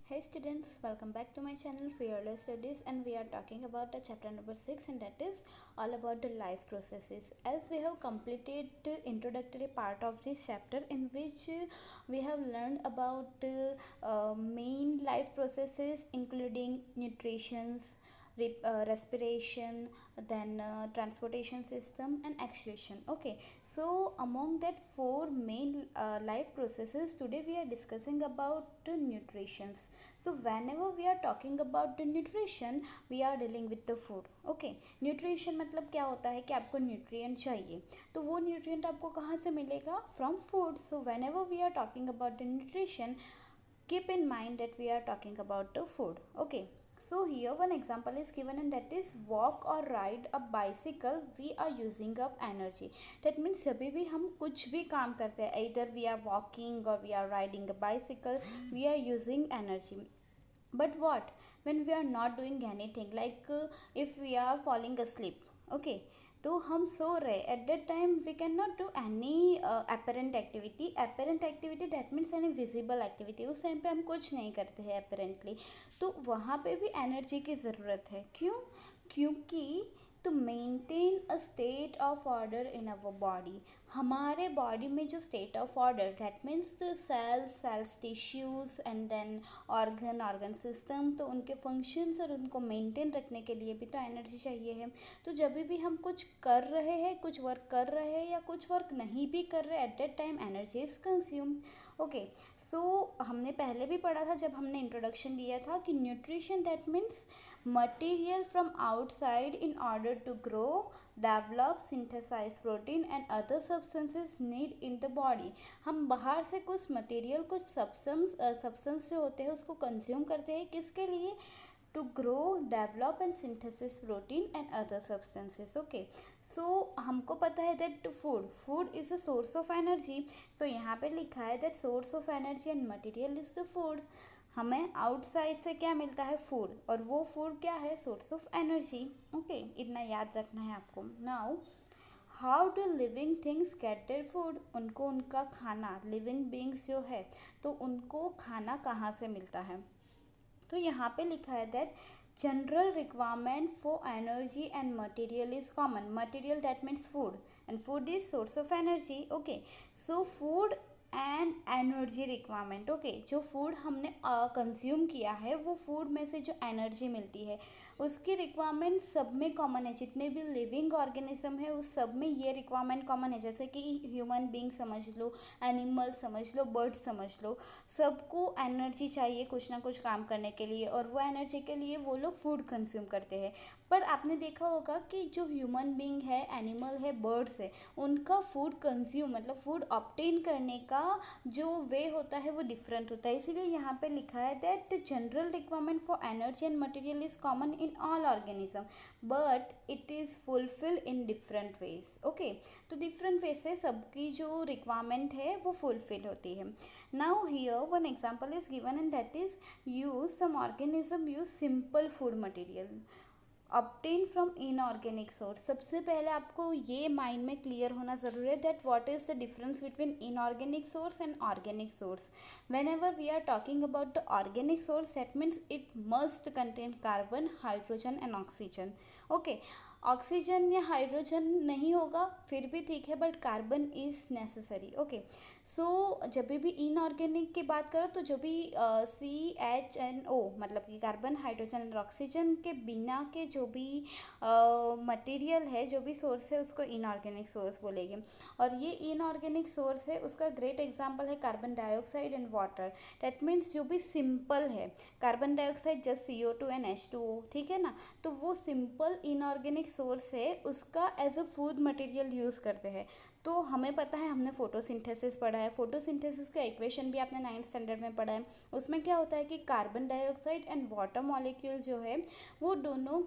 Hey students, welcome back to my channel Fearless Studies, and we are talking about the chapter number 6, and that is all about the life processes. As we have completed the introductory part of this chapter, in which we have learned about main life processes including nutrition, respiration, then transportation system and excretion. Okay, so among that four main life processes, today we are discussing about nutrition. So whenever we are talking about the nutrition, we are dealing with the food. Okay, nutrition मतलब क्या होता है कि आपको nutrient चाहिए, तो वो nutrient आपको कहाँ से मिलेगा? From food. So whenever we are talking about the nutrition, keep in mind that we are talking about the food. Okay, so here one example is given, and that is walk or ride a bicycle, we are using up energy. That means जब भी हम कुछ भी काम करते हैं, either we are walking or we are riding a bicycle, we are using energy. But what when we are not doing anything, like if we are falling asleep? Okay, तो हम सो रहे, at that time we can not do any apparent activity, that means any visible activity. उस time पे हम कुछ नहीं करते हैं अपेरेंटली, तो वहाँ पे भी एनर्जी की ज़रूरत है. क्यों? क्योंकि to maintain a state of order in our body, हमारे बॉडी में जो state of order, that means the cells tissues and then organ system, तो उनके फंक्शंस और उनको मेंटेन रखने के लिए भी तो एनर्जी चाहिए है. तो जब भी हम कुछ कर रहे हैं, कुछ वर्क कर रहे हैं या कुछ वर्क नहीं भी कर रहे, at that time energy is consumed. Okay, so हमने पहले भी पढ़ा था जब हमने इंट्रोडक्शन दिया था कि nutrition that means material from outside in order to grow, develop, synthesize protein and other substances need in the body. हम बाहर से कुछ मटेरियल, कुछ सब्सटेंस जो होते हैं उसको कंज्यूम करते हैं, किसके लिए? To grow, develop and synthesis protein and other substances. Okay, so हमको पता है that food is a source of energy. So यहाँ पे लिखा है that source of energy and material is the food. हमें आउटसाइड से क्या मिलता है? फूड, और वो फूड क्या है? Source of energy. ओके, इतना याद रखना है आपको. Now how do living things get their food? उनको उनका खाना, लिविंग बींग्स जो है, तो उनको खाना कहाँ से मिलता है? तो यहाँ पे लिखा है that general requirement for energy and material is common. Material that means food, and food is source of energy. Okay, so food and energy requirement. Okay, जो फूड हमने कंज्यूम किया है, वो फूड में से जो एनर्जी मिलती है उसकी रिक्वायरमेंट सब में कॉमन है. जितने भी लिविंग ऑर्गेनिज्म है उस सब में ये रिक्वायरमेंट कॉमन है. जैसे कि ह्यूमन बींग समझ लो, एनिमल समझ लो, बर्ड्स समझ लो, सबको एनर्जी चाहिए कुछ ना कुछ काम करने के लिए, और वो एनर्जी के लिए वो लोग फूड कंज्यूम करते हैं. पर आपने देखा होगा कि जो ह्यूमन बींग है, एनिमल है, बर्ड्स है, उनका फूड कंज्यूम मतलब फूड ऑब्टेन करने का जो वे होता है वो डिफरेंट होता है. इसीलिए यहाँ पे लिखा है that the general requirement for energy and material is common in all organism, but it is fulfil in different ways. Okay, तो डिफरेंट वे से सबकी जो रिक्वायरमेंट है वो फुलफिल होती है. Now here one example is given, and that is use some organism use simple food material obtain from inorganic source. सबसे पहले आपको ये माइंड में क्लियर होना ज़रूरी है that what is the difference between inorganic source and organic source. Whenever we are talking about the organic source, that means it must contain carbon, hydrogen and oxygen. Okay, oxygen या hydrogen नहीं होगा फिर भी ठीक है, but carbon is necessary. Okay, so जब भी inorganic की बात करो तो जो भी CHNO मतलब कि कार्बन, हाइड्रोजन और ऑक्सीजन के बिना के जो भी मटेरियल है, जो भी सोर्स है, उसको इनऑर्गेनिक सोर्स बोलेंगे. और ये इनऑर्गेनिक सोर्स है, उसका ग्रेट एग्जांपल है carbon dioxide and water. That means जो भी सिंपल है, carbon dioxide just CO2 and H2O, ठीक है ना, तो वो सिंपल इनऑर्गेनिक सोर्स है, उसका as a food material use करते हैं. तो हमें पता है, हमने फोटोसिंथेसिस पढ़ा है, फोटोसिंथेसिस का इक्वेशन भी आपने 9th स्टैंडर्ड में पढ़ा है. उसमें क्या होता है कि carbon dioxide and water molecule जो है वो दोनों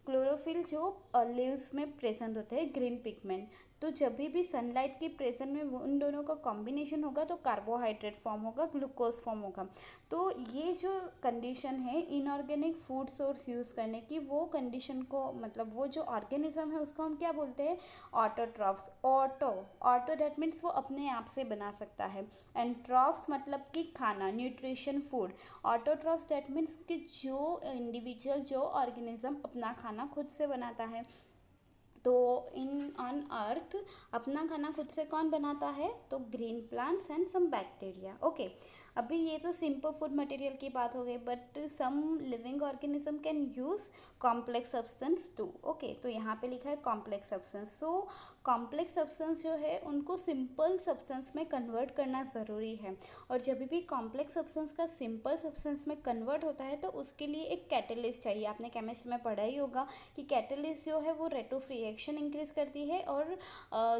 क्लोरोफिल जो लीव्स में प्रेजेंट होते हैं, ग्रीन पिगमेंट, तो जब भी सनलाइट के प्रेजेंट में उन दोनों का कॉम्बिनेशन होगा तो कार्बोहाइड्रेट फॉर्म होगा, ग्लूकोज फॉर्म होगा। तो ये जो कंडीशन है इनऑर्गेनिक फूड सोर्स यूज़ करने की, वो कंडीशन को मतलब वो जो ऑर्गेनिज्म है उसको हम क्या बोलते हैं, autotrophs. Auto auto that means वो अपने आप से बना सकता है, एंड ट्रॉफ्स मतलब कि खाना, nutrition, food. Autotrophs that means कि जो इंडिविजुअल, जो ऑर्गेनिज्म अपना खाना खुद से बनाता है। तो इन ऑन अर्थ अपना खाना खुद से कौन बनाता है, तो green plants and some bacteria. Okay, अभी ये तो सिंपल फूड मटेरियल की बात हो गई, but some living organism can use complex substance too. Okay, तो यहाँ पे लिखा है complex substance. So complex substance जो है उनको सिंपल सब्सटेंस में कन्वर्ट करना ज़रूरी है, और जब भी कॉम्प्लेक्स सब्सटेंस का सिंपल सब्सटेंस में कन्वर्ट होता है तो उसके लिए एक कैटलिस्ट चाहिए। आपने केमिस्ट्री में पढ़ा ही होगा कि कैटलिस्ट जो है वो रेट ऑफ रिएक्शन इंक्रीज करती है, और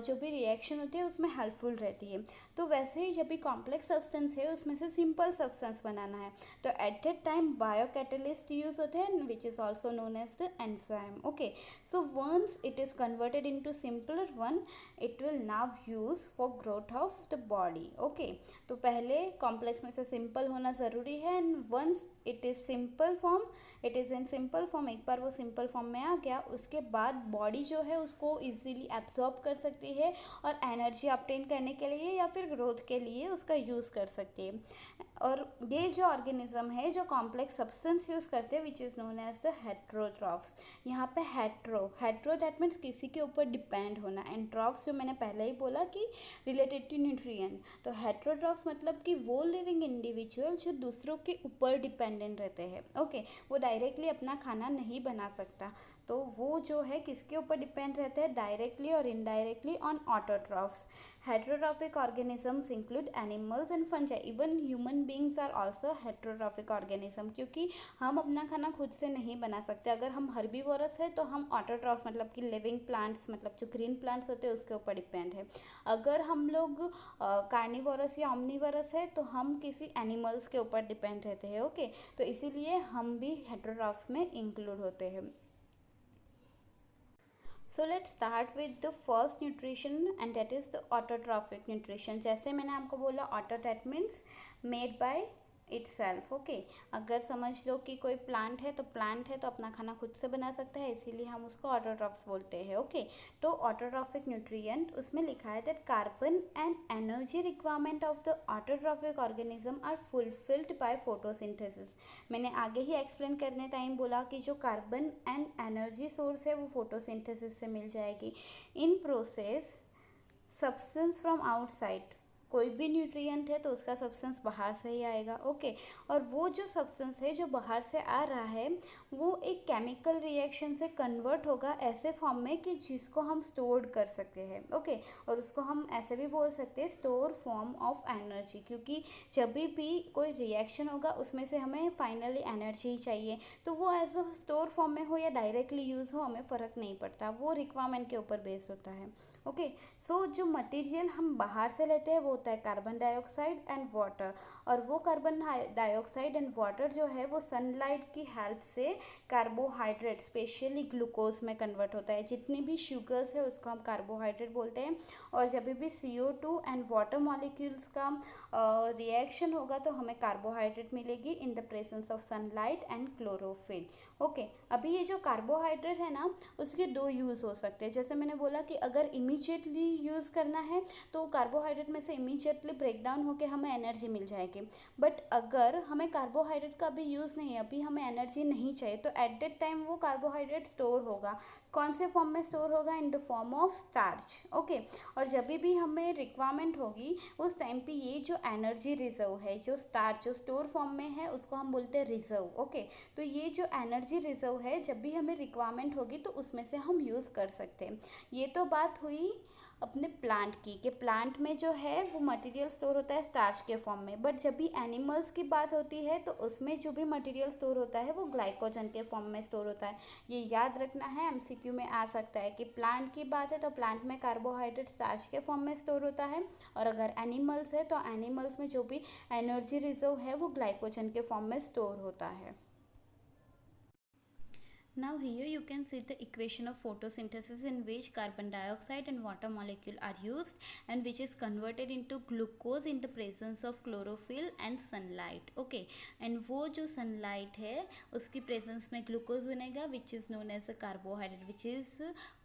जो भी रिएक्शन होती है उसमें हेल्पफुल रहती है। तो वैसे ही जब भी कॉम्प्लेक्स सब्सटेंस है उसमें से सिंपल सब्सटेंस बनाना है तो at that time biocatalyst use होते हैं, which is also known as the enzyme. Okay, so once it is converted into simpler one, it will now use for growth of the body. Okay, तो पहले complex में से simple होना ज़रूरी है, and once it is simple form, it is in simple form, एक बार वो सिंपल फॉर्म में आ गया उसके बाद बॉडी जो है उसको इजीली एब्जॉर्ब कर सकती है और एनर्जी ऑब्टेन करने के लिए या फिर ग्रोथ के लिए उसका यूज़ कर सकती है। और ये जो ऑर्गेनिज्म है जो कॉम्प्लेक्स सब्सटेंस यूज़ करते हैं which is known as the heterotrophs. यहाँ पे हेट्रो दैट मीन्स किसी के ऊपर डिपेंड होना, एंड ट्रॉफ्स जो मैंने पहले ही बोला कि रिलेटेड टू न्यूट्रिएंट। तो हेट्रोट्रॉफ्स मतलब कि वो लिविंग इंडिविजुअल जो दूसरों के ऊपर डिपेंडेंट रहते हैं। ओके, वो डायरेक्टली अपना खाना नहीं बना सकता, तो वो जो है किसके ऊपर डिपेंड रहते हैं, डायरेक्टली और indirectly on autotrophs. Heterotrophic organisms include animals and fungi, even human beings are also heterotrophic organism, क्योंकि हम अपना खाना खुद से नहीं बना सकते। अगर हम हर्बीवोरस है तो हम ऑटोट्रॉफ्स मतलब कि लिविंग प्लांट्स मतलब जो ग्रीन प्लांट्स होते हैं उसके ऊपर डिपेंड है। अगर हम लोग कार्निवोरस या ऑमनीवोरस है तो हम किसी एनिमल्स के ऊपर डिपेंड रहते हैं। ओके, तो इसीलिए हम भी हेट्रोट्रॉफ्स में इंक्लूड होते हैं। So let's start with the first nutrition and that is the autotrophic nutrition. जैसे मैंने आपको बोला auto that means made by itself. Okay, अगर समझ लो कि कोई प्लांट है तो अपना खाना खुद से बना सकता है, इसीलिए हम उसको ऑटोट्रॉफ्स बोलते हैं। ओके, तो ऑटोट्रॉफिक न्यूट्रिएंट उसमें लिखा है that carbon and energy requirement of the autotrophic organism are fulfilled by photosynthesis. मैंने आगे ही एक्सप्लेन करने टाइम बोला कि जो कार्बन एंड एनर्जी सोर्स है वो फोटोसिंथेसिस से मिल जाएगी। In process substance from outside, कोई भी न्यूट्रिएंट है तो उसका सब्सटेंस बाहर से ही आएगा। ओके, और वो जो सब्सटेंस है जो बाहर से आ रहा है वो एक केमिकल रिएक्शन से कन्वर्ट होगा ऐसे फॉर्म में कि जिसको हम स्टोर कर सकते हैं। ओके, और उसको हम ऐसे भी बोल सकते हैं स्टोर फॉर्म ऑफ एनर्जी, क्योंकि जब भी कोई रिएक्शन होगा उसमें से हमें फाइनली एनर्जी ही चाहिए, तो वो एज अ स्टोर फॉर्म में हो या डायरेक्टली यूज़ हो हमें फ़र्क नहीं पड़ता, वो रिक्वायरमेंट के ऊपर बेस्ड होता है। ओके, सो जो मटेरियल हम बाहर से लेते हैं वो होता है कार्बन डाइऑक्साइड एंड वाटर, और वो कार्बन डाइऑक्साइड एंड वाटर जो है वो सनलाइट की हेल्प से कार्बोहाइड्रेट स्पेशली ग्लूकोज में कन्वर्ट होता है। जितनी भी शुगर्स है उसको हम कार्बोहाइड्रेट बोलते हैं, और जब भी CO2 एंड वाटर मॉलिक्यूल्स का रिएक्शन होगा तो हमें कार्बोहाइड्रेट मिलेगी in the presence of sunlight and chlorophyll. Okay, अभी ये जो कार्बोहाइड्रेट है ना उसके दो यूज़ हो सकते हैं। जैसे मैंने बोला कि अगर इमीडिएटली यूज़ करना है तो कार्बोहाइड्रेट में से इमीडिएटली ब्रेक डाउन होकर हमें एनर्जी मिल जाएगी, बट अगर हमें कार्बोहाइड्रेट का भी यूज़ नहीं है, अभी हमें एनर्जी नहीं चाहिए, तो एट दैट टाइम वो कार्बोहाइड्रेट स्टोर होगा। कौन से फॉर्म में स्टोर होगा, इन the form of starch. Okay, और जब भी हमें रिक्वायरमेंट होगी उस टाइम पे ये जो एनर्जी रिजर्व है, जो स्टार्च जो स्टोर फॉर्म में है उसको हम बोलते हैं रिजर्व। ओके, तो ये जो एनर्जी रिजर्व है जब भी हमें रिक्वायरमेंट होगी तो उसमें से हम यूज़ कर सकते हैं। ये तो बात हुई अपने प्लांट की, कि प्लांट में जो है वो मटेरियल स्टोर होता है स्टार्च के फॉर्म में, बट जब भी एनिमल्स की बात होती है तो उसमें जो भी मटेरियल स्टोर होता है वो ग्लाइकोजन के फॉर्म में स्टोर होता है। ये याद रखना है, MCQ में आ सकता है कि प्लांट की बात है तो प्लांट में कार्बोहाइड्रेट स्टार्च के फॉर्म में स्टोर होता है, और अगर एनिमल्स है तो एनिमल्स में जो भी एनर्जी रिजर्व है वो ग्लाइकोजन के फॉर्म में स्टोर होता है। Now here you can see the equation of photosynthesis in which carbon dioxide and water molecule are used and which is converted into glucose in the presence of chlorophyll and sunlight. Okay, and वो जो sunlight है उसकी presence में glucose बनेगा which is known as a carbohydrate which is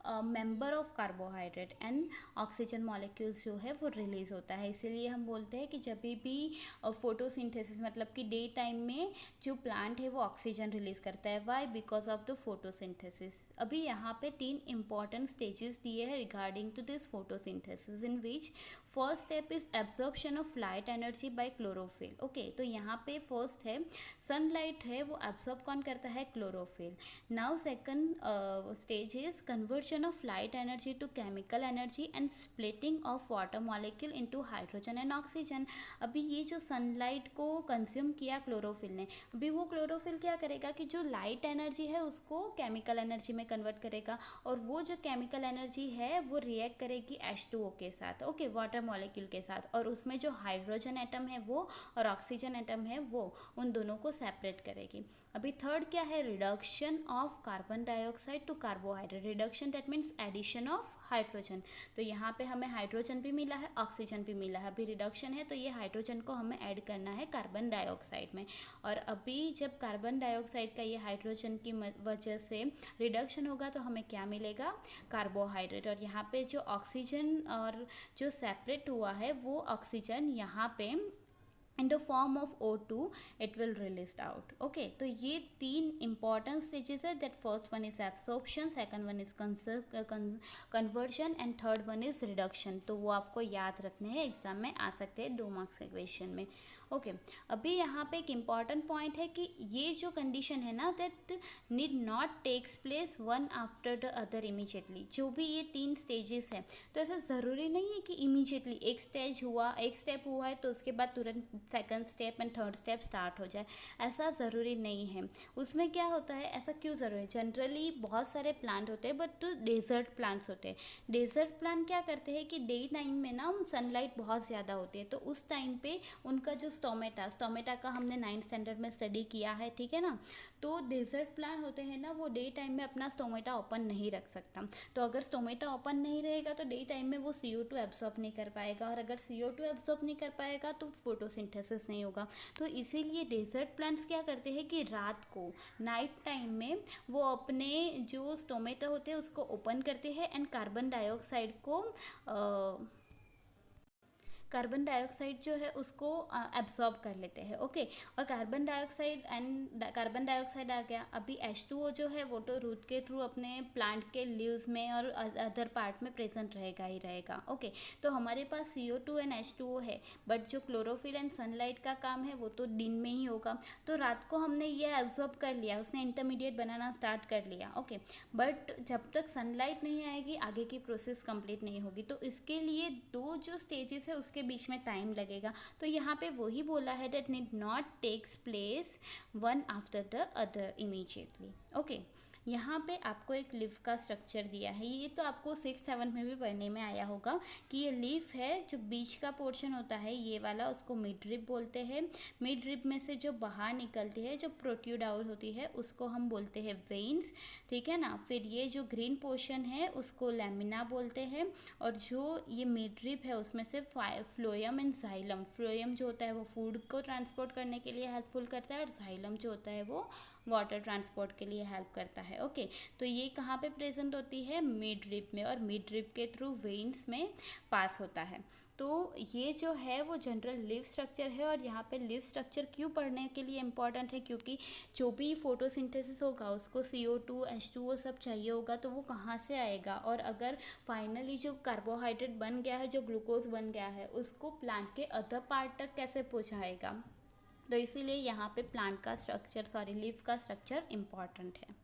a member of carbohydrate and oxygen molecules जो है वो release होता है. इसीलिए हम बोलते हैं कि जब भी photosynthesis मतलब कि डे टाइम में जो प्लांट है वो ऑक्सीजन रिलीज करता है. Why? Because of the photosynthesis. अभी यहाँ पे 3 इंपॉर्टेंट स्टेजेस दिए हैं regarding to this photosynthesis in which first step is absorption of light energy by chlorophyll. Okay, तो यहाँ पे फर्स्ट है सनलाइट है वो एब्जॉर्ब कौन करता है? Chlorophyll. Now second stage is conversion of light energy to chemical energy and splitting of water molecule into hydrogen and oxygen. अभी ये जो सनलाइट को कंज्यूम किया क्लोरोफिल ने, अभी वो क्लोरोफिल क्या करेगा कि जो लाइट एनर्जी है उसको केमिकल एनर्जी में कन्वर्ट करेगा और वो जो केमिकल एनर्जी है वो रिएक्ट करेगी H2O के साथ. ओके, वाटर मॉलिक्यूल के साथ, और उसमें जो हाइड्रोजन एटम है वो और ऑक्सीजन एटम है वो उन दोनों को सेपरेट करेगी. अभी थर्ड क्या है? Reduction of carbon dioxide to carbohydrate. Reduction that means addition of hydrogen. तो यहाँ पे हमें हाइड्रोजन भी मिला है, ऑक्सीजन भी मिला है. अभी रिडक्शन है तो ये हाइड्रोजन को हमें ऐड करना है कार्बन डाइऑक्साइड में. और अभी जब कार्बन डाइऑक्साइड का ये हाइड्रोजन की वजह से रिडक्शन होगा तो हमें क्या मिलेगा? कार्बोहाइड्रेट. और यहाँ पे जो ऑक्सीजन और जो सेपरेट हुआ है वो ऑक्सीजन यहाँ पे in the form of O2 it will released out. Okay, तो ये 3 important stages है. that first one is absorption, second one is conversion and third one is reduction. तो वो आपको याद रखने हैं, एग्जाम में आ सकते हैं 2 मार्क्स के क्वेश्चन में. ओके, अभी यहाँ पे एक इम्पॉर्टेंट पॉइंट है कि ये जो कंडीशन है ना that need not takes place one after the other immediately. जो भी ये 3 स्टेजेस है तो ऐसा ज़रूरी नहीं है कि इमीजिएटली एक स्टेप हुआ है तो उसके बाद तुरंत second step and third step start हो जाए. ऐसा ज़रूरी नहीं है. उसमें क्या होता है, ऐसा क्यों ज़रूरी है? जनरली बहुत सारे प्लांट होते हैं बट डेजर्ट प्लांट्स होते हैं. डेजर्ट प्लांट क्या करते हैं कि डे टाइम में ना सनलाइट बहुत ज़्यादा होती है तो उस टाइम पे उनका जो स्टोमेटा का हमने 9th स्टैंडर्ड में स्टडी किया है, ठीक है ना. तो डेजर्ट प्लांट होते हैं ना वो डे टाइम में अपना स्टोमेटा ओपन नहीं रख सकता. तो अगर स्टोमेटा ओपन नहीं रहेगा तो डे टाइम में वो CO2 एब्जॉर्ब नहीं कर पाएगा और अगर CO2 एब्जॉर्ब नहीं कर पाएगा तो फोटोसिंथेसिस नहीं होगा. तो इसीलिए डेजर्ट प्लांट्स क्या करते हैं कि रात को नाइट टाइम में वो अपने जो स्टोमेटा होते हैं उसको ओपन करते हैं एंड कार्बन डाइऑक्साइड जो है उसको एब्जॉर्ब कर लेते हैं. ओके, और कार्बन डाइऑक्साइड आ गया. अभी H2O जो है वो तो रूट के थ्रू अपने प्लांट के लीव्स में और अदर पार्ट में प्रेजेंट रहेगा ही रहेगा. ओके, तो हमारे पास CO2 एंड H2O है बट जो क्लोरोफिल एंड सनलाइट का काम है वो तो दिन में ही होगा. तो रात को हमने ये एब्जॉर्ब कर लिया, उसने इंटरमीडिएट बनाना स्टार्ट कर लिया. ओके, बट जब तक सनलाइट नहीं आएगी आगे की प्रोसेस कंप्लीट नहीं होगी. तो इसके लिए 2 जो स्टेजेस है उसके बीच में टाइम लगेगा. तो यहाँ पे वही बोला है that need not takes place one after the other immediately. Okay, यहाँ पे आपको एक लीफ का स्ट्रक्चर दिया है. ये तो आपको 6th-7th में भी पढ़ने में आया होगा कि ये लीफ है, जो बीच का पोर्शन होता है ये वाला उसको मिड रिब बोलते हैं. मिड रिब में से जो बाहर निकलती है, जो प्रोट्रूड आउट होती है उसको हम बोलते हैं वेन्स, ठीक है ना. फिर ये जो ग्रीन पोर्शन है उसको लैमिना बोलते हैं और जो ये मिड रिब है उसमें से फ्लोएम एंड जाइलम. फ्लोएम जो होता है वो फूड को ट्रांसपोर्ट करने के लिए हेल्पफुल करता है और जाइलम जो होता है वो वाटर ट्रांसपोर्ट के लिए हेल्प करता है. ओके, तो ये कहाँ पे प्रेजेंट होती है? मिड रिब में, और मिड रिब के थ्रू वेन्स में पास होता है. तो ये जो है वो जनरल लीफ स्ट्रक्चर है. और यहाँ पे लीफ स्ट्रक्चर क्यों पढ़ने के लिए इम्पॉर्टेंट है? क्योंकि जो भी फोटोसिंथेसिस होगा उसको CO2 H2O सब चाहिए होगा तो वो कहाँ से आएगा. और अगर फाइनली जो कार्बोहाइड्रेट बन गया है, जो ग्लूकोज बन गया है, उसको प्लांट के अदर पार्ट तक कैसे पहुँचाएगा. तो इसीलिए यहाँ पे लीफ का स्ट्रक्चर इम्पॉर्टेंट है.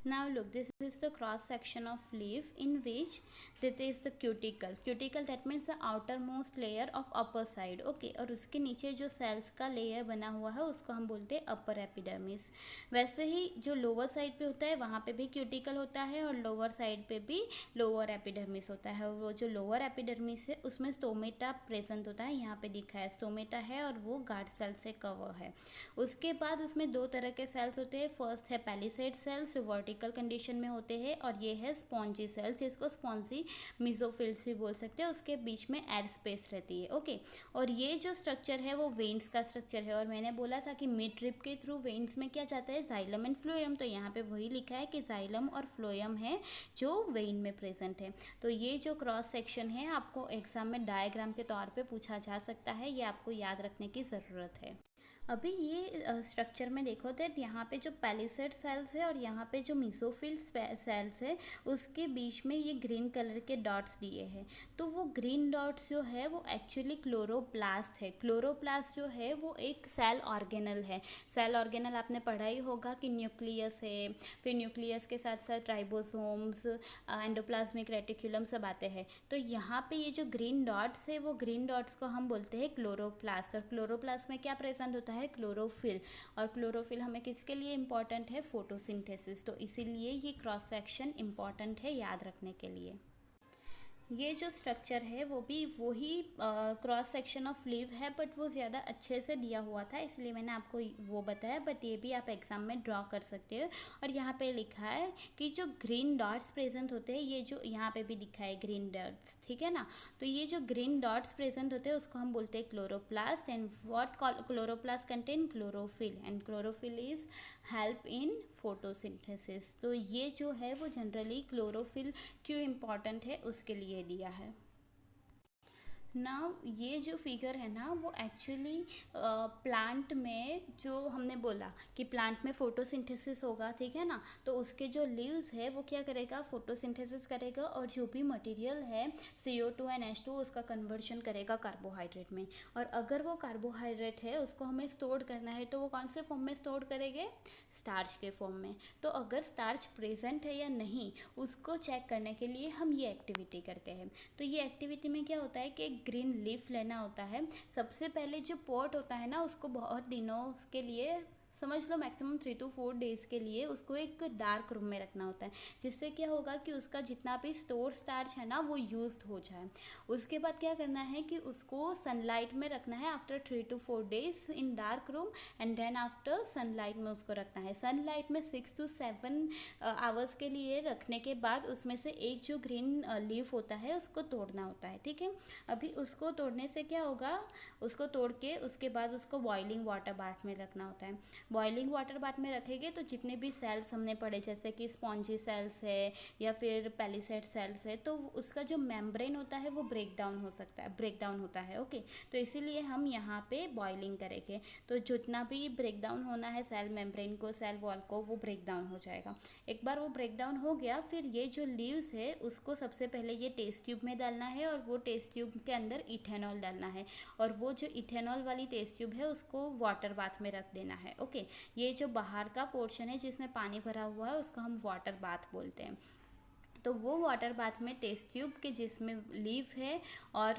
Now look, this is the cross section of leaf in which that is the cuticle. Cuticle that means the outermost layer of upper side. Okay, और उसके नीचे जो cells का layer बना हुआ है उसको हम बोलते हैं upper epidermis. वैसे ही जो lower side पे होता है वहाँ पे भी cuticle होता है और lower side पे भी lower epidermis होता है. और वो जो lower epidermis है उसमें stomata present होता है. यहाँ पे दिखा है stomata है और वो guard cell से cover है. उसके बाद उसमें दो तरह के cells होते हैं. फर्स्ट है पैलिसेड सेल्स जो वर्टिकल कंडीशन में होते हैं और ये है स्पॉन्जी सेल्स जिसको स्पॉन्जी मिजोफिल्स भी बोल सकते हैं. उसके बीच में एयर स्पेस रहती है. ओके, और ये जो स्ट्रक्चर है वो वेन्स का स्ट्रक्चर है. और मैंने बोला था कि मिड ट्रिप के थ्रू वेन्स में क्या जाता है, जाइलम एंड फ्लोएम. तो यहाँ पे वही लिखा है कि जाइलम और फ्लोएम है जो वेन में प्रेजेंट है. तो ये जो क्रॉस सेक्शन है आपको एग्जाम में डायग्राम के तौर पे पूछा जा सकता है. ये आपको याद रखने की ज़रूरत है. अभी ये स्ट्रक्चर में देखो तो यहाँ पे जो पैलिसेड सेल्स है और यहाँ पे जो मीसोफिल सेल्स है उसके बीच में ये ग्रीन कलर के डॉट्स दिए हैं. तो वो ग्रीन डॉट्स जो है वो एक्चुअली क्लोरोप्लास्ट है. क्लोरोप्लास्ट जो है वो एक सेल ऑर्गेनल है. सेल ऑर्गेनल आपने पढ़ा ही होगा कि न्यूक्लियस है, फिर न्यूक्लियस के साथ साथ राइबोसोम्स, एंडोप्लाज्मिक रेटिकुलम सब आते हैं. तो यहाँ पे ये जो ग्रीन डॉट्स है वो ग्रीन डॉट्स को हम बोलते हैं क्लोरोप्लास्ट. और क्लोरोप्लास्ट में क्या प्रेजेंट होता है, क्लोरोफिल. और क्लोरोफिल हमें किसके लिए इंपॉर्टेंट है, फोटोसिंथेसिस. तो इसीलिए ये क्रॉस सेक्शन इंपॉर्टेंट है याद रखने के लिए. ये जो स्ट्रक्चर है वो भी वही क्रॉस सेक्शन ऑफ लीव है बट वो ज़्यादा अच्छे से दिया हुआ था इसलिए मैंने आपको वो बताया. बट ये भी आप एग्जाम में ड्रॉ कर सकते हो. और यहाँ पे लिखा है कि जो ग्रीन डॉट्स प्रेजेंट होते हैं, ये जो यहाँ पे भी दिखा है ग्रीन डॉट्स, ठीक है ना. तो ये जो ग्रीन डॉट्स प्रेजेंट होते हैं उसको हम बोलते हैं chloroplast. And what chloroplast contain chlorophyll and chlorophyll is help in photosynthesis. तो ये जो है वो जनरली क्लोरोफिल क्यों इम्पॉर्टेंट है उसके लिए दिया है. नाउ ये जो फिगर है ना वो एक्चुअली प्लांट में जो हमने बोला कि प्लांट में फोटोसिंथेसिस होगा, ठीक है ना. तो उसके जो लीव्स है वो क्या करेगा, फोटोसिंथेसिस करेगा और जो भी मटेरियल है CO2 एंड H2 उसका कन्वर्शन करेगा कार्बोहाइड्रेट में. और अगर वो कार्बोहाइड्रेट है उसको हमें स्टोर करना है तो वो कौन से फॉर्म में स्टोर करेंगे, स्टार्च के फॉर्म में. तो अगर स्टार्च प्रेजेंट है या नहीं उसको चेक करने के लिए हम ये एक्टिविटी करते हैं. तो ये एक्टिविटी में क्या होता है कि ग्रीन लीफ लेना होता है. सबसे पहले जो पॉट होता है ना उसको बहुत दिनों के लिए, समझ लो मैक्सिमम 3 to 4 डेज़ के लिए उसको एक डार्क रूम में रखना होता है. जिससे क्या होगा कि उसका जितना भी स्टोर स्टार्च है ना वो यूज्ड हो जाए. उसके बाद क्या करना है कि उसको सनलाइट में रखना है after 3 to 4 days in dark room. And then after sunlight में उसको रखना है. सनलाइट में 6 to 7 आवर्स के लिए रखने के बाद उसमें से एक जो ग्रीन लीफ होता है उसको तोड़ना होता है, ठीक है. अभी उसको तोड़ने से क्या होगा, उसको तोड़ के उसके बाद उसको बॉइलिंग वाटर बाथ में रखना होता है. बॉइलिंग वाटर बाथ में रखेंगे तो जितने भी सेल्स हमने पढ़े जैसे कि स्पॉन्जी सेल्स है या फिर पैलिसेड सेल्स है तो उसका जो मेम्ब्रेन होता है वो ब्रेक डाउन होता है. ओके, तो इसीलिए हम यहाँ पे बॉइलिंग करेंगे. तो जितना भी ब्रेक डाउन होना है सेल मेम्ब्रेन को, सेल वॉल को, वो ब्रेक डाउन हो जाएगा. एक बार वो ब्रेक डाउन हो गया फिर ये जो लीव्स है उसको सबसे पहले ये टेस्ट ट्यूब में डालना है और वो टेस्ट ट्यूब के अंदर इथेनॉल डालना है. और वो जो इथेनॉल वाली टेस्ट ट्यूब है उसको वाटर बाथ में रख देना है. ओके, ये जो बाहर का पोर्शन है जिसमें पानी भरा हुआ है उसको हम वाटर बाथ बोलते हैं. तो वो वाटर बाथ में टेस्ट ट्यूब के जिसमें लीव है और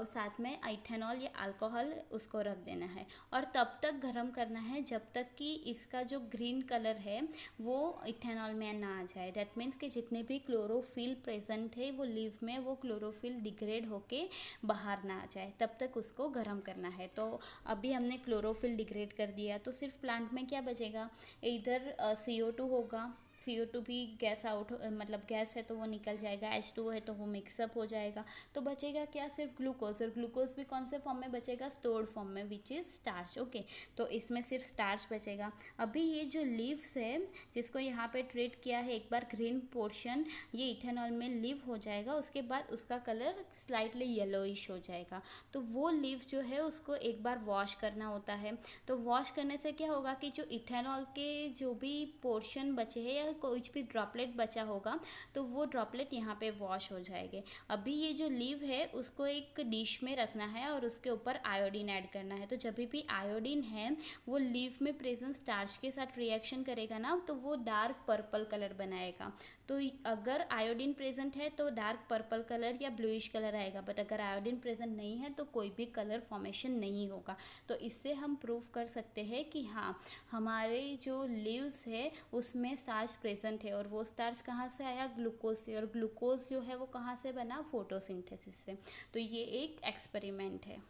साथ में इथेनॉल या अल्कोहल उसको रख देना है. और तब तक गर्म करना है जब तक कि इसका जो ग्रीन कलर है वो इथेनॉल में ना आ जाए. दैट मीन्स कि जितने भी क्लोरोफिल प्रेजेंट है वो लीव में वो क्लोरोफिल डिग्रेड होके बाहर ना आ जाए तब तक उसको गर्म करना है. तो अभी हमने क्लोरोफिल डिग्रेड कर दिया तो सिर्फ प्लांट में क्या बचेगा, इधर CO2 होगा, CO2 भी गैस आउट मतलब गैस है तो वो निकल जाएगा, H2O है तो वो मिक्सअप हो जाएगा. तो बचेगा क्या, सिर्फ ग्लूकोज. और ग्लूकोज भी कौन से फॉर्म में बचेगा, स्टोर्ड फॉर्म में विच इज़ स्टार्च. ओके, तो इसमें सिर्फ स्टार्च बचेगा. अभी ये जो लीव्स है जिसको यहाँ पे ट्रीट किया है, एक बार ग्रीन पोर्शन ये इथेनॉल में लीव हो जाएगा उसके बाद उसका कलर स्लाइटली येलोइश हो जाएगा. तो वो लीव जो है उसको एक बार वॉश करना होता है. तो वॉश करने से क्या होगा कि जो इथेनॉल के जो भी पोर्शन बचे हैं या या कुछ भी ड्रॉपलेट बचा होगा तो वो ड्रॉपलेट यहाँ पे वॉश हो जाएंगे। अभी ये जो लीव है उसको एक डिश में रखना है और उसके ऊपर आयोडीन ऐड करना है। तो जब भी आयोडीन है वो लीव में प्रेजेंट स्टार्च के साथ रिएक्शन करेगा ना, तो वो डार्क पर्पल कलर बनाएगा। तो अगर आयोडीन प्रेजेंट है तो डार्क पर्पल कलर या ब्लूइश कलर आएगा, बट अगर आयोडीन प्रेजेंट नहीं है तो कोई भी कलर फॉर्मेशन नहीं होगा। तो इससे हम प्रूव कर सकते हैं कि हाँ, हमारे जो लीव्स है उसमें स्टार्च प्रेजेंट है। और वो स्टार्च कहाँ से आया? ग्लूकोज से। और ग्लूकोज जो है वो कहाँ से बना? फोटोसिंथेसिस से। तो ये एक एक्सपेरिमेंट है।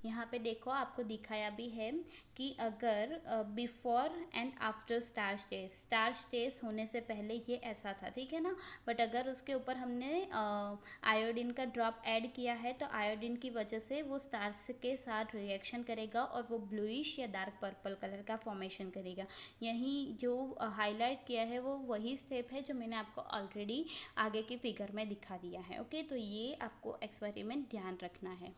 यहाँ पे देखो आपको दिखाया भी है कि अगर before and after starch test होने से पहले ये ऐसा था, ठीक है ना। बट अगर उसके ऊपर हमने आयोडीन का ड्रॉप ऐड किया है तो आयोडीन की वजह से वो स्टार्च के साथ रिएक्शन करेगा और वो ब्लूइश या डार्क पर्पल कलर का फॉर्मेशन करेगा। यही जो हाईलाइट किया है वो वही स्टेप है जो मैंने आपको ऑलरेडी आगे की फिगर में दिखा दिया है। ओके, तो ये आपको एक्सपेरिमेंट ध्यान रखना है।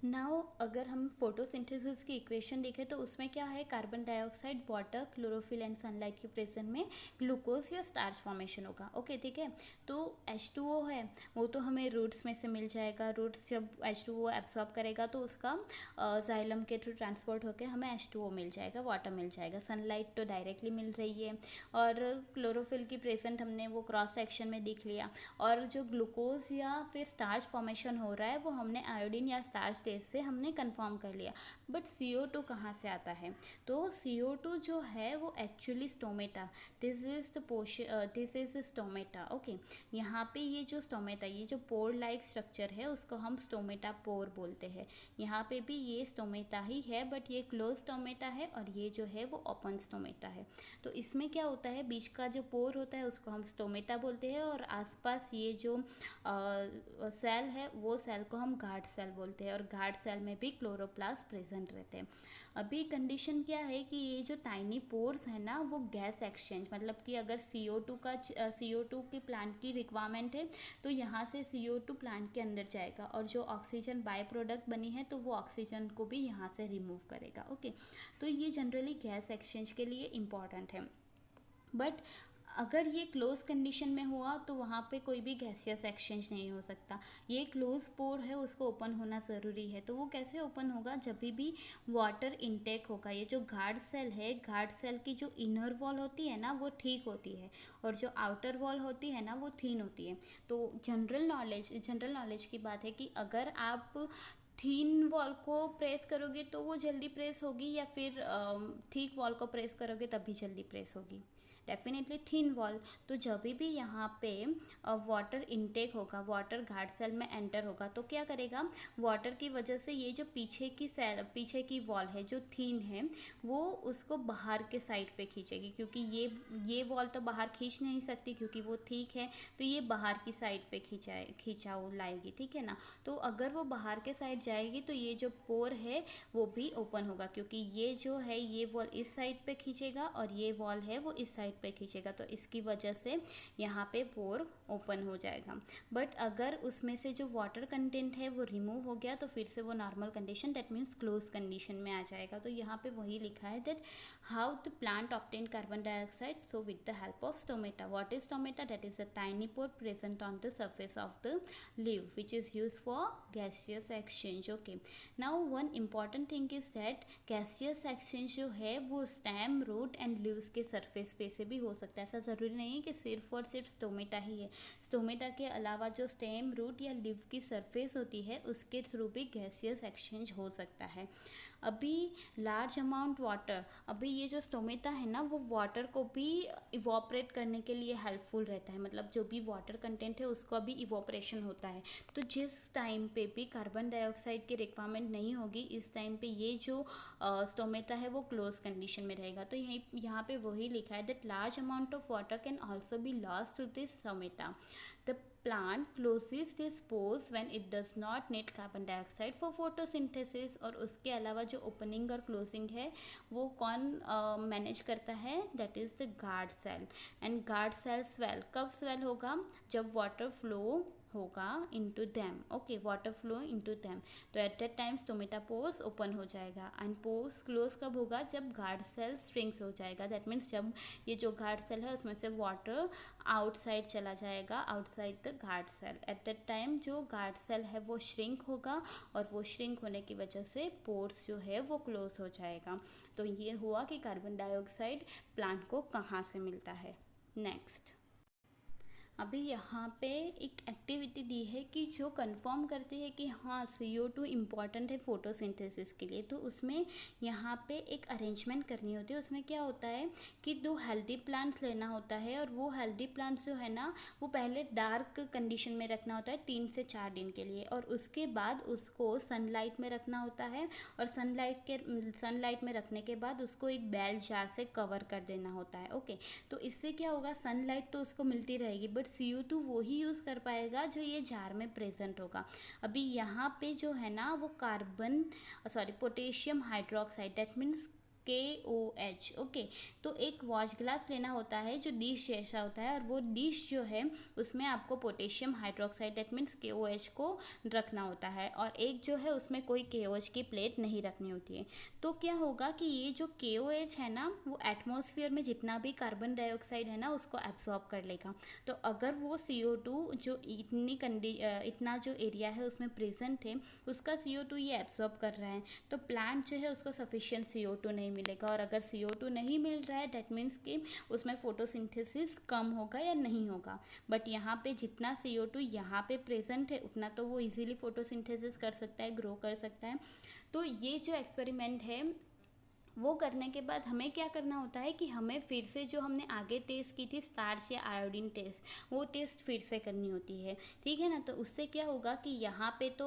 नाउ अगर हम फोटोसिंथेसिस की इक्वेशन देखें तो उसमें क्या है? Carbon dioxide, water, chlorophyll and sunlight के प्रेजेंस में ग्लूकोज या स्टार्च फॉर्मेशन होगा। ओके, ठीक है। तो H2O है वो तो हमें रूट्स में से मिल जाएगा। रूट्स जब H2O एब्सॉर्ब करेगा तो उसका जाइलम के थ्रू ट्रांसपोर्ट होकर हमें H2O मिल जाएगा, वाटर मिल जाएगा। सनलाइट तो डायरेक्टली मिल रही है और क्लोरोफिल की प्रेजेंट हमने वो क्रॉस सेक्शन में देख लिया। और जो ग्लूकोज या फिर स्टार्च फॉर्मेशन हो रहा है वो हमने आयोडीन या स्टार्च से हमने कंफर्म कर लिया। बट CO2 कहाँ से आता है? तो CO2 जो है वो actually stomata, this is stomata. Okay, यहाँ पे ये जो स्टोमेटा, ये जो पोर लाइक स्ट्रक्चर है उसको हम स्टोमेटा पोर बोलते हैं। यहाँ पे भी ये स्टोमेटा ही है, बट ये क्लोज स्टोमेटा है और ये जो है वो ओपन स्टोमेटा है। तो इसमें क्या होता है? बीच का जो पोर होता है उसको हम स्टोमेटा बोलते हैं और आसपास ये जो सेल है वो सेल को हम गार्ड सेल बोलते हैं। और गार्ड सेल में भी क्लोरोप्लास्ट प्रेजेंट रहते हैं। अभी कंडीशन क्या है कि ये जो टाइनी पोर्स है ना वो गैस एक्सचेंज, मतलब कि अगर CO2 के प्लांट की रिक्वायरमेंट है तो यहाँ से CO2 प्लांट के अंदर जाएगा और जो ऑक्सीजन बाय प्रोडक्ट बनी है तो वो ऑक्सीजन को भी यहाँ से रिमूव करेगा। ओके, तो ये जनरली गैस एक्सचेंज के लिए इम्पॉर्टेंट है। बट अगर ये क्लोज कंडीशन में हुआ तो वहाँ पे कोई भी गैसियस एक्सचेंज नहीं हो सकता। ये क्लोज पोर है उसको ओपन होना ज़रूरी है। तो वो कैसे ओपन होगा? जब भी वाटर इनटेक होगा। ये जो गार्ड सेल है, गार्ड सेल की जो इनर वॉल होती है ना वो ठीक होती है और जो आउटर वॉल होती है ना वो थिन होती है। तो जनरल नॉलेज की बात है कि अगर आप थीन वॉल को प्रेस करोगे तो वो जल्दी प्रेस होगी या फिर थिक वॉल को प्रेस करोगे तभी जल्दी प्रेस होगी? Definitely thin wall. तो जब भी यहाँ पे वाटर इनटेक होगा, वाटर गार्ड सेल में एंटर होगा तो क्या करेगा? वाटर की वजह से ये जो पीछे की वॉल है जो थिन है वो उसको बाहर के साइड पे खींचेगी, क्योंकि ये वॉल तो बाहर खींच नहीं सकती क्योंकि वो थिक है। तो ये बाहर की साइड पे खींचाव लाएगी, ठीक है ना। तो अगर वो बाहर के साइड जाएगी तो ये जो पोर है वो भी ओपन होगा, क्योंकि ये जो है ये वॉल इस साइड पे खींचेगा और ये वॉल है वो इस साइड पे खींचेगा। तो इसकी वजह से यहाँ पे पोर ओपन हो जाएगा। बट अगर उसमें से जो वाटर कंटेंट है वो रिमूव हो गया तो फिर से वो normal condition, that means close condition में आ जाएगा। तो यहाँ पे वही लिखा है that how the plant obtain carbon dioxide, so with the help of stomata. What is stomata? That is a tiny pore present on the surface of the leaf which is used for gaseous exchange. Okay, now one important thing is that gaseous exchange जो है वो stem, root and leaves के surface पे से भी हो सकता है। ऐसा ज़रूरी नहीं है कि सिर्फ और सिर्फ स्टोमेटा ही है। स्टोमेटा के अलावा जो स्टेम, रूट या लीव की सरफेस होती है उसके थ्रू भी गैसियस एक्सचेंज हो सकता है। अभी लार्ज अमाउंट वाटर, अभी ये जो स्टोमेटा है ना वो वाटर को भी इवॉपरेट करने के लिए हेल्पफुल रहता है। मतलब जो भी वाटर कंटेंट है उसका भी इवॉपरेशन होता है। तो जिस टाइम पे भी कार्बन डाइऑक्साइड की रिक्वायरमेंट नहीं होगी इस टाइम पे ये जो स्टोमेटा है वो क्लोज कंडीशन में रहेगा। तो यहाँ पे वही लिखा है that large amount of water can also be lost to this stomata. The plant closes its pores when it does not need carbon dioxide for photosynthesis। और उसके अलावा जो ओपनिंग और क्लोजिंग है वो कौन मैनेज करता है? That is the guard cell. And guard cell swell कब स्वेल होगा? जब वाटर फ्लो होगा into them, okay, water flow into them. तो at that time stomata pores open हो जाएगा। एंड पोर्स क्लोज कब होगा? जब गार्ड सेल श्रिंक्स हो जाएगा। दैट मीन्स जब ये जो गार्ड सेल है उसमें से वाटर आउटसाइड चला जाएगा, outside the guard cell. At that time जो गार्ड सेल है वो श्रिंक होगा, और वो श्रिंक होने की वजह से पोर्स जो है वो क्लोज हो जाएगा। तो ये हुआ कि कार्बन डाइऑक्साइड प्लांट को कहाँ से मिलता है। नेक्स्ट, अभी यहाँ पे एक एक्टिविटी दी है कि जो कंफर्म करती है कि हाँ CO2 इम्पॉर्टेंट है फोटोसिंथेसिस के लिए। तो उसमें यहाँ पे एक अरेंजमेंट करनी होती है। उसमें क्या होता है कि 2 हेल्दी प्लांट्स लेना होता है, और वो हेल्दी प्लांट्स जो है ना वो पहले डार्क कंडीशन में रखना होता है 3 से 4 दिन के लिए, और उसके बाद उसको सनलाइट में रखना होता है। और सनलाइट में रखने के बाद उसको एक बेल जार से कवर कर देना होता है। ओके, तो इससे क्या होगा, सनलाइट तो उसको मिलती रहेगी, बट CO2 वो ही यूज़ कर पाएगा जो ये जार में प्रेजेंट होगा। अभी यहाँ पे जो है ना वो potassium hydroxide, that means KOH। Okay, तो एक वॉश ग्लास लेना होता है जो डिश जैसा होता है, और वो डिश जो है उसमें आपको potassium hydroxide, that means KOH को रखना होता है, और एक जो है उसमें कोई KOH की प्लेट नहीं रखनी होती है। तो क्या होगा कि ये जो KOH है ना वो एटमॉस्फेयर में जितना भी कार्बन डाइऑक्साइड है ना उसको एब्जॉर्ब कर लेगा। तो अगर वो CO2 जो इतना जो एरिया है उसमें प्रेजेंट है उसका CO2 ये एब्जॉर्ब कर रहा है, तो प्लांट जो है उसको सफिशिएंट CO2 नहीं मिलेगा। और अगर CO2 नहीं मिल रहा है दैट मीन्स कि उसमें फोटोसिंथेसिस कम होगा या नहीं होगा। बट यहाँ पे जितना CO2 यहाँ पे प्रेजेंट है उतना तो वो इजीली फोटोसिंथेसिस कर सकता है, ग्रो कर सकता है। तो ये जो एक्सपेरिमेंट है वो करने के बाद हमें क्या करना होता है कि हमें फिर से जो हमने आगे टेस्ट की थी स्टार्च या आयोडीन टेस्ट, वो टेस्ट फिर से करनी होती है। ठीक है ना, तो उससे क्या होगा कि यहाँ पे तो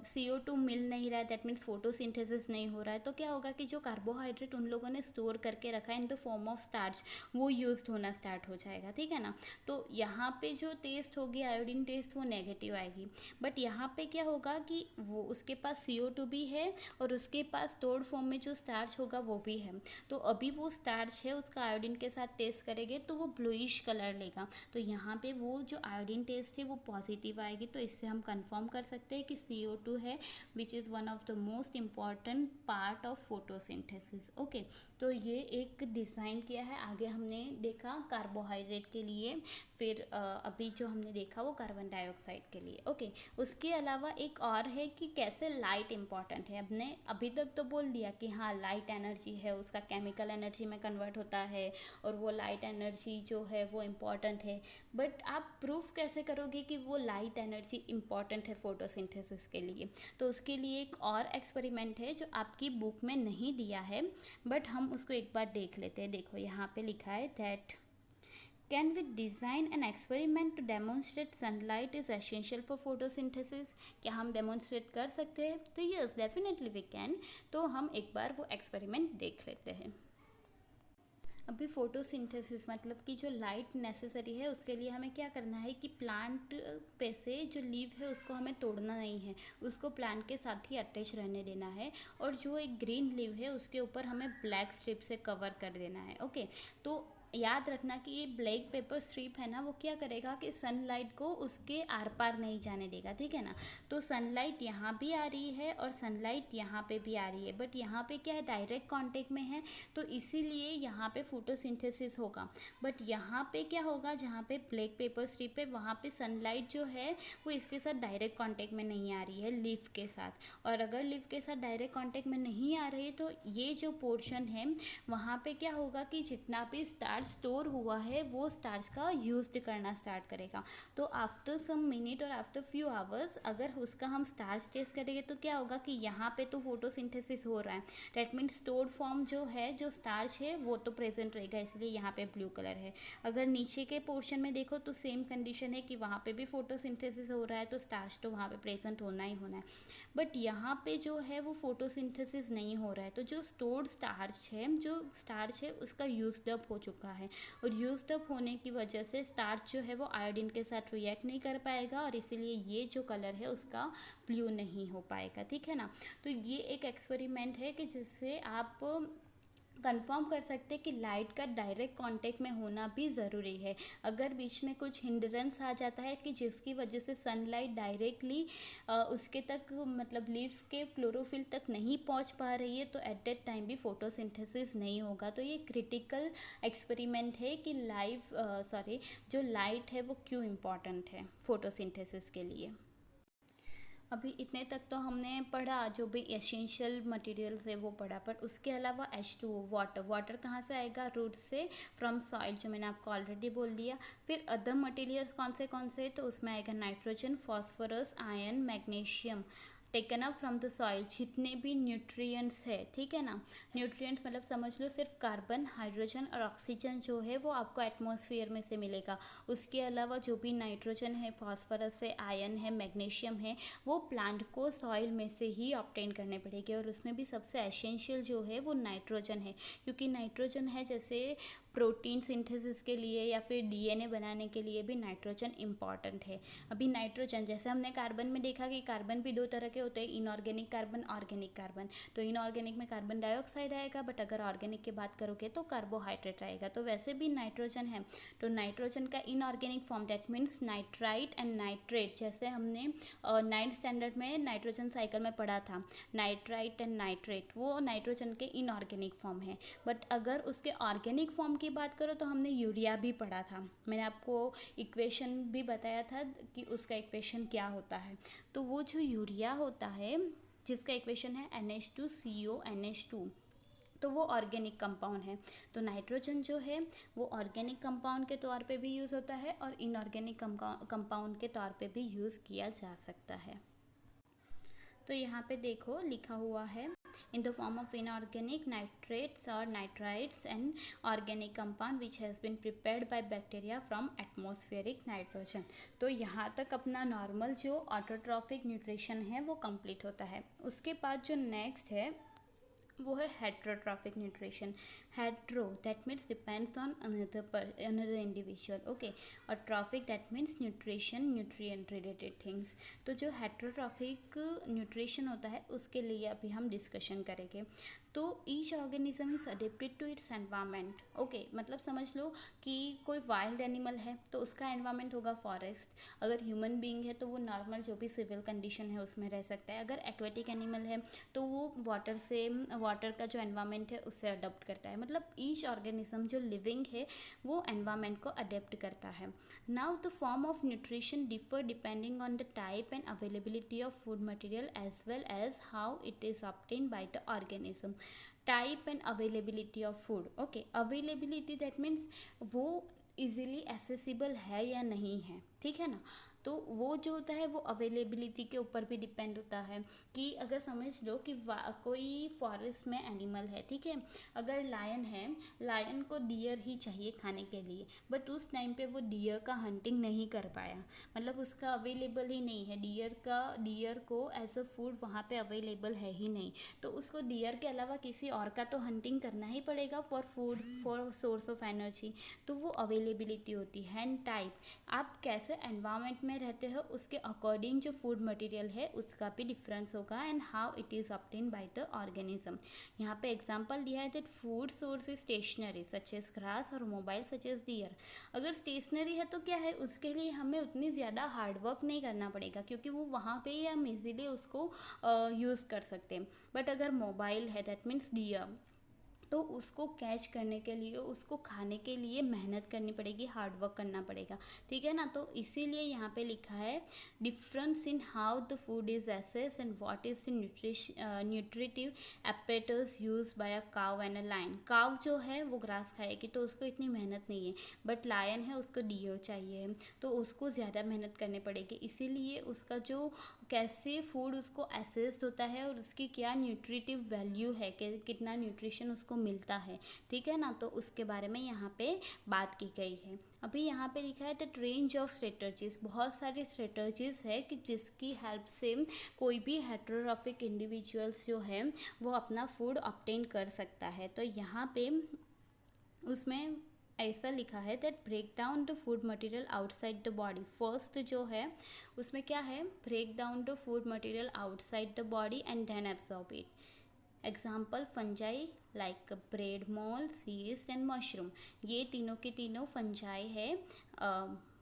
CO2 मिल नहीं रहा है, दैट मीन्स फोटोसिंथेसिस नहीं हो रहा है। तो क्या होगा कि जो कार्बोहाइड्रेट उन लोगों ने स्टोर करके रखा है in the form of starch, वो यूज होना स्टार्ट हो जाएगा। ठीक है ना, तो यहाँ पे जो टेस्ट होगी आयोडीन टेस्ट वो नेगेटिव आएगी। बट यहाँ पे क्या होगा कि वो उसके पास CO2 भी है, और उसके पास स्टोर्ड फॉर्म में जो स्टार्च होगा वो भी है। तो अभी वो स्टार्च है उसका आयोडीन के साथ टेस्ट करेंगे तो वो ब्लूइश कलर लेगा। तो यहाँ पे वो जो आयोडीन टेस्ट है वो पॉजिटिव आएगी। तो इससे हम कंफर्म कर सकते हैं कि CO2 है which is one of the most important part of photosynthesis. Okay, तो ये एक डिज़ाइन किया है। आगे हमने देखा कार्बोहाइड्रेट के लिए, फिर अभी जो हमने देखा वो कार्बन डाइऑक्साइड के लिए। ओके, उसके अलावा एक और है कि कैसे लाइट इम्पॉर्टेंट है। हमने अभी तक तो बोल दिया कि हाँ लाइट एनर्जी है उसका केमिकल एनर्जी में कन्वर्ट होता है, और वो लाइट एनर्जी जो है वो इम्पॉर्टेंट है। बट आप प्रूफ कैसे करोगे कि वो लाइट एनर्जी इम्पॉर्टेंट है फोटोसिंथेसिस के लिए? तो उसके लिए एक और एक्सपेरिमेंट है जो आपकी बुक में नहीं दिया है, बट हम उसको एक बार देख लेते हैं। देखो यहाँ पे लिखा है that can we design an experiment to demonstrate sunlight is essential for photosynthesis? क्या हम demonstrate कर सकते हैं? तो yes, definitely we can। तो हम एक बार वो experiment देख लेते हैं। अभी फोटोसिंथेसिस मतलब कि जो लाइट नेसेसरी है उसके लिए हमें क्या करना है कि प्लांट पे से जो लीव है उसको हमें तोड़ना नहीं है, उसको प्लांट के साथ ही अटैच रहने देना है। और जो एक ग्रीन लीव है उसके ऊपर हमें ब्लैक स्ट्रिप से कवर कर देना है। ओके, तो याद रखना कि ये ब्लैक पेपर स्ट्रिप है ना वो क्या करेगा कि सनलाइट को उसके आर पार नहीं जाने देगा। ठीक है ना, तो सनलाइट यहाँ भी आ रही है और सनलाइट यहाँ पे भी आ रही है, बट यहाँ पे क्या है डायरेक्ट कांटेक्ट में है, तो इसीलिए यहाँ पे फोटोसिंथेसिस होगा। बट यहाँ पे क्या होगा, जहाँ पे ब्लैक पेपर स्ट्रिप है वहाँ पे सनलाइट जो है वो इसके साथ डायरेक्ट कांटेक्ट में नहीं आ रही है लीफ के साथ। और अगर लीफ के साथ डायरेक्ट कांटेक्ट में नहीं आ रही है तो ये जो पोर्शन है वहाँ पे क्या होगा कि जितना भी स्टार्च स्टोर हुआ है वो स्टार्च का यूज करना स्टार्ट करेगा। तो आफ्टर सम मिनट और आफ्टर फ्यू आवर्स अगर उसका हम स्टार्च टेस्ट करेंगे तो क्या होगा कि यहाँ पे तो फोटोसिंथेसिस हो रहा है, दैट मीन्स स्टोर्ड फॉर्म जो है जो स्टार्च है वो तो प्रेजेंट रहेगा, इसलिए यहाँ पे ब्लू कलर है। अगर नीचे के पोर्शन में देखो तो सेम कंडीशन है कि वहाँ पे भी फोटोसिंथेसिस हो रहा है, तो स्टार्च तो वहाँ पे प्रेजेंट होना ही होना है। बट यहाँ पे जो है वो फोटोसिंथेसिस नहीं हो रहा है, तो जो स्टोर्ड स्टार्च है उसका यूज्ड अप हो चुका है, और यूज्ड अप होने की वजह से स्टार्च जो है वो आयोडीन के साथ रिएक्ट नहीं कर पाएगा, और इसीलिए ये जो कलर है उसका ब्लू नहीं हो पाएगा। ठीक है ना, तो ये एक एक्सपेरिमेंट है कि जिससे आप कंफर्म कर सकते हैं कि लाइट का डायरेक्ट कांटेक्ट में होना भी ज़रूरी है। अगर बीच में कुछ हिंड्रेंस आ जाता है कि जिसकी वजह से सनलाइट डायरेक्टली उसके तक मतलब लीफ के क्लोरोफिल तक नहीं पहुंच पा रही है, तो एट दैट टाइम भी फोटोसिंथेसिस नहीं होगा। तो ये क्रिटिकल एक्सपेरिमेंट है कि जो लाइट है वो क्यों इम्पॉर्टेंट है फोटोसिंथेसिस के लिए। अभी इतने तक तो हमने पढ़ा जो भी एसेंशियल मटेरियल्स है वो पढ़ा, पर उसके अलावा H2O वाटर, वाटर कहाँ से आएगा? रूट से, फ्रॉम सॉइल, जो मैंने आपको ऑलरेडी बोल दिया। फिर अदर मटेरियल्स कौन से तो उसमें आएगा nitrogen, phosphorus, iron, magnesium, taken up from the soil. जितने भी न्यूट्रिएंट्स है, ठीक है ना, न्यूट्रिएंट्स मतलब समझ लो सिर्फ कार्बन, हाइड्रोजन और ऑक्सीजन जो है वो आपको एटमॉस्फेयर में से मिलेगा। उसके अलावा जो भी नाइट्रोजन है, फॉस्फोरस है, आयरन है, मैग्नीशियम है, वो प्लांट को सॉइल में से ही ऑब्टेन करने पड़ेंगे। और उसमें भी सबसे एसेंशियल जो है वो नाइट्रोजन है, क्योंकि नाइट्रोजन है जैसे प्रोटीन सिंथेसिस के लिए या फिर डीएनए बनाने के लिए भी नाइट्रोजन इम्पॉर्टेंट है। अभी नाइट्रोजन, जैसे हमने कार्बन में देखा कि कार्बन भी दो तरह के होते हैं, इनऑर्गेनिक कार्बन, ऑर्गेनिक कार्बन। तो इनऑर्गेनिक में कार्बन डाइऑक्साइड आएगा, बट अगर ऑर्गेनिक की बात करोगे तो कार्बोहाइड्रेट आएगा। तो वैसे भी नाइट्रोजन है, तो नाइट्रोजन का inorganic form that means nitrite and nitrate, जैसे हमने 9th स्टैंडर्ड में नाइट्रोजन साइकिल में पढ़ा था, नाइट्राइट एंड नाइट्रेट, वो नाइट्रोजन के इनऑर्गेनिक फॉर्म है। बट अगर उसके ऑर्गेनिक फॉर्म की बात करो तो हमने यूरिया भी पढ़ा था, मैंने आपको इक्वेशन भी बताया था कि उसका इक्वेशन क्या होता है। तो वो जो यूरिया होता है जिसका इक्वेशन है NH2CO NH2, तो वो ऑर्गेनिक कंपाउंड है। तो नाइट्रोजन जो है वो ऑर्गेनिक कंपाउंड के तौर पे भी यूज़ होता है और इनऑर्गेनिक कंपाउंड के तौर पे भी यूज़ किया जा सकता है। तो यहाँ पे देखो लिखा हुआ है, in the form of inorganic nitrates और nitrites and organic compound which has been prepared by bacteria from atmospheric nitrogen. तो यहाँ तक अपना नॉर्मल जो ऑटोट्रॉफिक न्यूट्रिशन है वो कंप्लीट होता है। उसके बाद जो नेक्स्ट है वो है heterotrophic nutrition. Hetero that means depends on another individual, okay, और trophic that means nutrition, nutrient related things. तो जो हेट्रोट्रॉफिक न्यूट्रिशन होता है उसके लिए अभी हम डिस्कशन करेंगे। तो each organism is adapted to its environment, okay, मतलब समझ लो कि कोई वाइल्ड एनिमल है तो उसका एनवायरनमेंट होगा फॉरेस्ट, अगर ह्यूमन बीइंग है तो वो नॉर्मल जो भी सिविल कंडीशन है उसमें रह सकता है, अगर एक्वेटिक एनिमल है तो वो वाटर का जो एनवायरनमेंट है उससे अडॉप्ट करता है। मतलब ईच ऑर्गेनिज्म जो लिविंग है वो एनवायरनमेंट को अडेप्ट करता है। Now the form of nutrition differ depending on the type and availability of food material as well as how it is obtained by the organism. Type and availability of food, okay, availability that means वो easily accessible है या नहीं है, ठीक है ना। तो वो जो होता है वो अवेलेबिलिटी के ऊपर भी डिपेंड होता है कि अगर समझ लो कि कोई फॉरेस्ट में एनिमल है, ठीक है, अगर लायन है, लायन को डियर ही चाहिए खाने के लिए, बट उस टाइम पे वो डियर का हंटिंग नहीं कर पाया, मतलब उसका अवेलेबल ही नहीं है, डियर को एज अ फूड वहाँ पे अवेलेबल है ही नहीं, तो उसको डियर के अलावा किसी और का तो हंटिंग करना ही पड़ेगा for food, for source of energy. तो वो अवेलेबिलिटी होती है। एंड टाइप, आप कैसे एनवायरनमेंट में रहते हो उसके अकॉर्डिंग जो फूड मटेरियल है उसका भी डिफरेंस होगा। And how it is obtain by the organism. यहाँ पे एग्जांपल दिया है that food source is stationary such as grass और मोबाइल सच एज डियर। अगर स्टेशनरी है तो क्या है, उसके लिए हमें उतनी ज़्यादा हार्डवर्क नहीं करना पड़ेगा क्योंकि वो वहाँ पे ही हम इजीली उसको यूज़ कर सकते हैं। बट अगर मोबाइल है दैट मीन्स डियर, तो उसको कैच करने के लिए, उसको खाने के लिए मेहनत करनी पड़ेगी, हार्ड वर्क करना पड़ेगा, ठीक है ना। तो इसीलिए यहाँ पे लिखा है difference in how the food is access and what is the nutritive apparatus use by a cow and a lion. काव जो है वो ग्रास खाएगी तो उसको इतनी मेहनत नहीं है, बट लायन है उसको डीओ चाहिए तो उसको ज़्यादा मेहनत करनी पड़ेगी। इसीलिए उसका जो कैसे फूड उसको एसेस्ड होता है और उसकी क्या न्यूट्रिटिव वैल्यू है कि कितना न्यूट्रिशन उसको मिलता है, ठीक है ना, तो उसके बारे में यहाँ पे बात की गई है। अभी यहाँ पे लिखा है दैट रेंज ऑफ स्ट्रेटजीज, बहुत सारी स्ट्रेटजीज है कि जिसकी हेल्प से कोई भी हेटेरोट्रॉफिक इंडिविजुअल्स जो है वो अपना फूड ऑब्टेन कर सकता है। तो यहाँ पे उसमें ऐसा लिखा है that break down the food material outside the body. First जो है उसमें क्या है, break down the food material outside the body and then absorb it. Example fungi like bread moulds yeast and mushroom, ये तीनों के तीनों फंजाई है।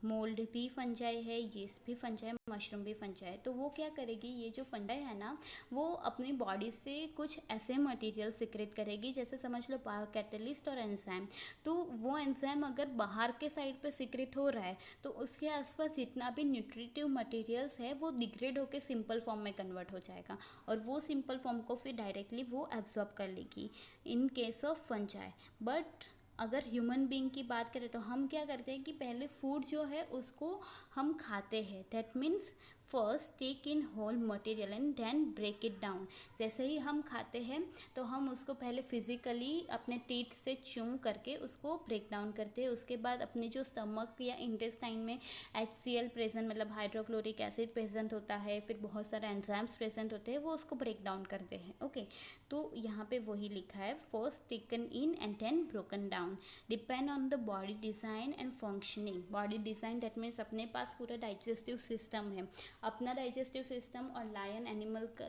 मोल्ड भी फंजाई है, यीस्ट भी फंजाई, मशरूम भी फंजाई। तो वो क्या करेगी, ये जो फंजाई है ना, वो अपनी बॉडी से कुछ ऐसे मटेरियल सिक्रेट करेगी, जैसे समझ लो कैटलिस्ट और एंजाइम। तो वो एंजाइम अगर बाहर के साइड पे सिक्रेट हो रहा है तो उसके आसपास जितना भी न्यूट्रिटिव मटेरियल्स है वो डिग्रेड होकर सिंपल फॉर्म में कन्वर्ट हो जाएगा, और वो सिंपल फॉर्म को फिर डायरेक्टली वो एब्जॉर्ब कर लेगी in case of fungi. But अगर ह्यूमन बीइंग की बात करें तो हम क्या करते हैं कि पहले फूड जो है उसको हम खाते हैं। That means first take in whole material and then break it down. जैसे ही हम खाते हैं तो हम उसको पहले फिजिकली अपने टीथ से च्यू करके उसको ब्रेक डाउन करते हैं। उसके बाद अपने जो स्टमक या इंटेस्टाइन में HCl प्रेजेंट, मतलब हाइड्रोक्लोरिक एसिड प्रेजेंट होता है, फिर बहुत सारे एंजाइम्स प्रेजेंट होते हैं, वो उसको ब्रेक डाउन करते हैं। ओके, तो यहाँ पे वही लिखा है, first taken in and then broken down, depend on the body design and functioning. Body design that means अपने पास पूरा डाइजेस्टिव सिस्टम है, अपना डाइजेस्टिव सिस्टम, और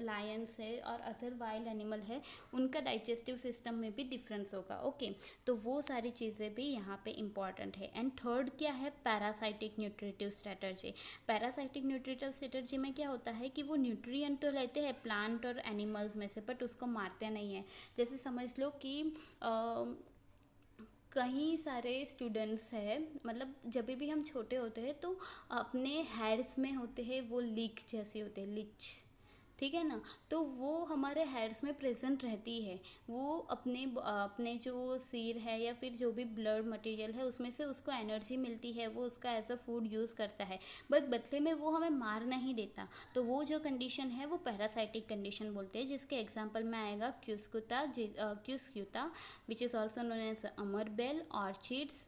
लायंस है और अदर वाइल्ड एनिमल है, उनका डाइजेस्टिव सिस्टम में भी डिफरेंस होगा। ओके, तो वो सारी चीज़ें भी यहाँ पे इम्पॉर्टेंट है। एंड थर्ड क्या है, parasitic nutritive strategy. Parasitic nutritive strategy में क्या होता है कि वो न्यूट्रिएंट तो लेते हैं प्लांट और एनिमल्स में से, बट उसको मारते नहीं है। जैसे समझ लो कि कहीं सारे स्टूडेंट्स हैं, मतलब जब भी हम छोटे होते हैं तो अपने हेड्स में होते हैं वो लीक जैसे होते हैं, लीच, ठीक है ना। तो वो हमारे हेड्स में प्रेजेंट रहती है, वो अपने जो सिर है या फिर जो भी ब्लड मटेरियल है उसमें से उसको एनर्जी मिलती है, वो उसका एज अ फूड यूज़ करता है, बट बदले में वो हमें मार नहीं देता। तो वो जो कंडीशन है वो पैरासाइटिक कंडीशन बोलते हैं, जिसके एग्जाम्पल में आएगा cuscuta which is also known as अमरबेल, orchids,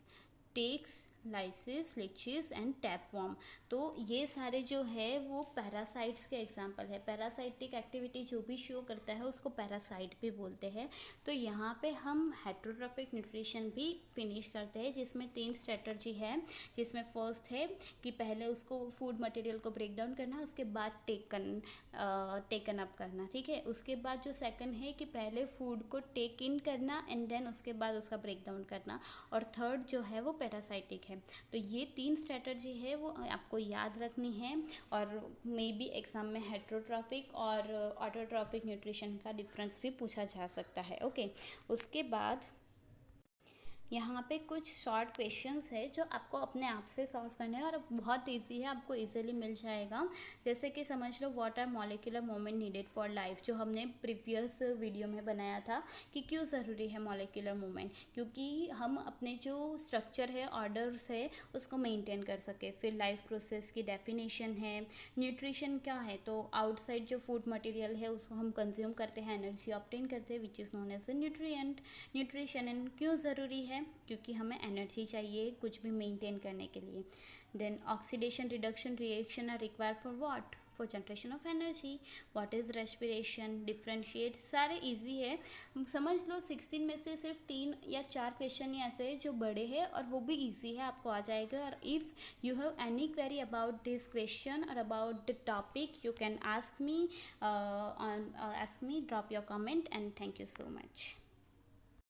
ticks, lice, leeches and tapeworm. तो ये सारे जो है वो पैरासाइट्स के एग्जाम्पल है। पैरासाइटिक एक्टिविटी जो भी शो करता है उसको पैरासाइट भी बोलते हैं। तो यहाँ पे हम हेट्रोट्रॉफिक न्यूट्रिशन भी फिनिश करते हैं, जिसमें 3 स्ट्रेटर्जी है। जिसमें फर्स्ट है कि पहले उसको फूड मटेरियल को ब्रेक डाउन करना, उसके बाद टेकन अप करना, ठीक है। उसके बाद जो सेकंड है कि पहले फूड को टेक इन करना एंड देन उसके बाद उसका ब्रेक डाउन करना, और थर्ड जो है वो पैरासाइटिक है। तो ये 3 स्ट्रेटर्जी है वो आपको याद रखनी है, और मे बी एग्जाम में हेट्रोट्रॉफिक और ऑटोट्रॉफिक न्यूट्रिशन का डिफरेंस भी पूछा जा सकता है। ओके, उसके बाद यहाँ पे कुछ शॉर्ट क्वेश्चंस है जो आपको अपने आप से सॉल्व करने हैं, और बहुत इजी है, आपको इजीली मिल जाएगा। जैसे कि समझ लो what are molecular moment needed for life, जो हमने प्रीवियस वीडियो में बनाया था कि क्यों ज़रूरी है मॉलिक्यूलर मोमेंट, क्योंकि हम अपने जो स्ट्रक्चर है, ऑर्डर्स है, उसको मेंटेन कर सके। फिर लाइफ प्रोसेस की डेफिनेशन है। न्यूट्रिशन क्या है, तो आउटसाइड जो फूड मटेरियल है उसको हम कंज्यूम करते हैं, एनर्जी ऑब्टेन करते हैं, which is known as a nutrition. And क्यों ज़रूरी है, क्योंकि हमें एनर्जी चाहिए कुछ भी मेंटेन करने के लिए। Then oxidation reduction reaction are required for what, for generation of energy. What is respiration, differentiate, सारे इजी है, समझ लो। 16 में से सिर्फ 3 या 4 क्वेश्चन ही ऐसे हैं जो बड़े हैं, और वो भी इजी है, आपको आ जाएगा। और if you have any query about this question और about the topic, you can ask me, drop your comment, and thank you so much.